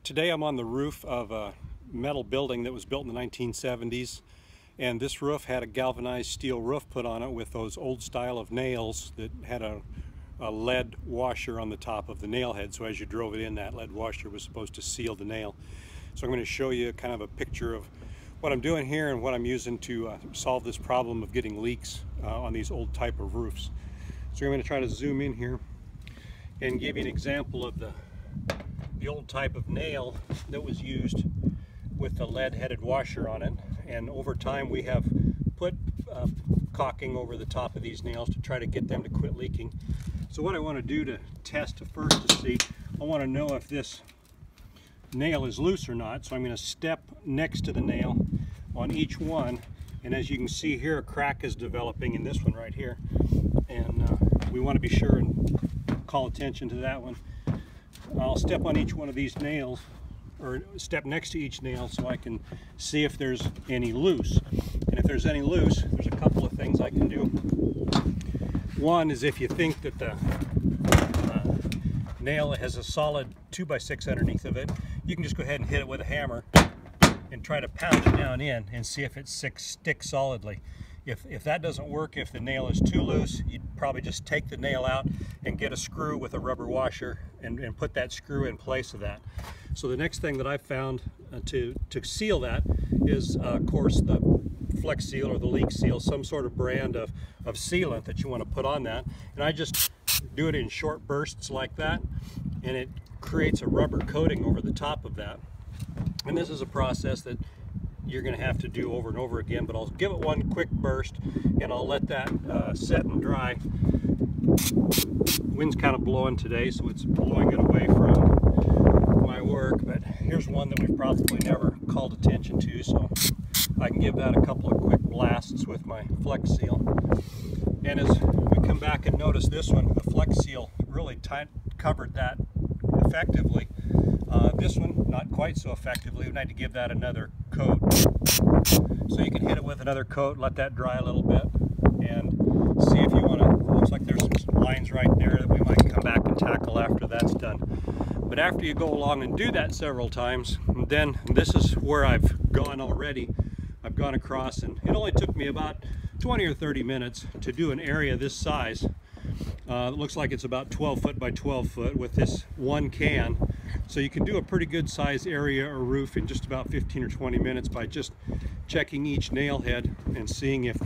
Today I'm on the roof of a metal building that was built in the 1970s, and this roof had a galvanized steel roof put on it with those old style of nails that had a lead washer on the top of the nail head. So as you drove it in, that lead washer was supposed to seal the nail. So I'm going to show you kind of a picture of what I'm doing here and what I'm using to solve this problem of getting leaks on these old type of roofs. So I'm going to try to zoom in here and give you an example of the old type of nail that was used with the lead-headed washer on it. And over time we have put caulking over the top of these nails to try to get them to quit leaking. So what I want to do to test first to see, I want to know if this nail is loose or not. So I'm going to step next to the nail on each one, and as you can see here, a crack is developing in this one right here, and we want to be sure and call attention to that one. I'll step on each one of these nails, or step next to each nail, so I can see if there's any loose. And if there's any loose, there's a couple of things I can do. One is, if you think that the nail has a solid 2x6 underneath of it, you can just go ahead and hit it with a hammer and try to pound it down in and see if it sticks solidly. If that doesn't work, if the nail is too loose, you'd probably just take the nail out and get a screw with a rubber washer and put that screw in place of that. So the next thing that I've found to seal that is, of course, the Flex Seal or the Leak Seal, some sort of brand of sealant that you want to put on that. And I just do it in short bursts like that, and it creates a rubber coating over the top of that. And this is a process that you're going to have to do over and over again, but I'll give it one quick burst and I'll let that set and dry. Wind's kind of blowing today, so it's blowing it away from my work, but here's one that we've probably never called attention to, so I can give that a couple of quick blasts with my Flex Seal. And as we come back and notice this one, the Flex Seal really covered that effectively. This one, not quite so effectively. We need to give that another coat. So you can hit it with another coat, let that dry a little bit, and see if you want to. Looks like there's some lines right there that we might come back and tackle after that's done. But after you go along and do that several times, then this is where I've gone already. I've gone across, and it only took me about 20 or 30 minutes to do an area this size. It looks like it's about 12 foot by 12 foot with this one can. So you can do a pretty good size area or roof in just about 15 or 20 minutes by just checking each nail head and seeing if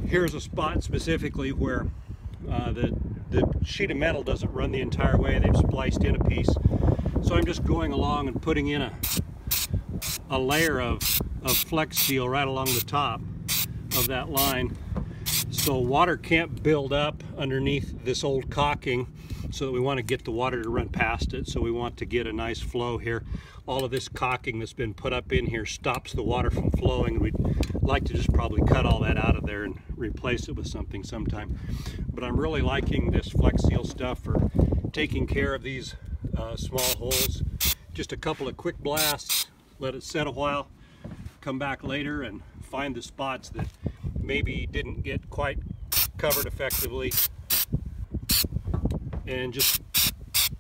here's a spot specifically where the sheet of metal doesn't run the entire way. They've spliced in a piece. So I'm just going along and putting in a layer of Flex Seal right along the top of that line, so water can't build up underneath this old caulking, so that we want to get the water to run past it. So we want to get a nice flow here. All of this caulking that's been put up in here stops the water from flowing, and we'd like to just probably cut all that out of there and replace it with something sometime. But I'm really liking this Flex Seal stuff for taking care of these small holes. Just a couple of quick blasts, let it set a while, come back later and find the spots that maybe didn't get quite covered effectively, and just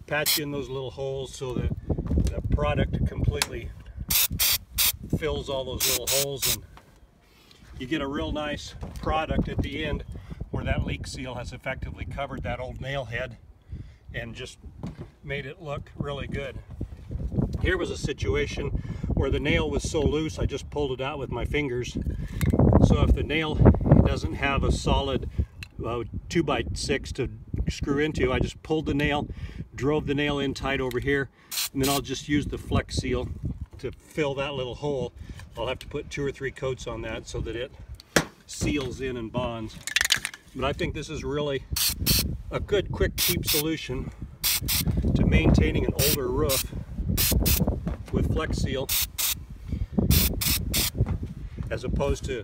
patch in those little holes so that the product completely fills all those little holes, and you get a real nice product at the end where that Leak Seal has effectively covered that old nail head and just made it look really good. Here was a situation where the nail was so loose I just pulled it out with my fingers. So if the nail doesn't have a solid 2x6 to screw into, I just pulled the nail, drove the nail in tight over here, and then I'll just use the Flex Seal to fill that little hole. I'll have to put 2 or 3 coats on that so that it seals in and bonds. But I think this is really a good, quick, cheap solution to maintaining an older roof with Flex Seal, as opposed to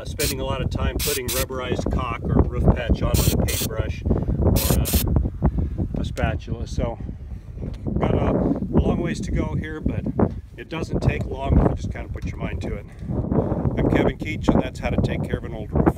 spending a lot of time putting rubberized caulk or roof patch on with a paintbrush or a spatula. So got a long ways to go here, but it doesn't take long if you just kind of put your mind to it. I'm Kevin Keach, and that's how to take care of an old roof.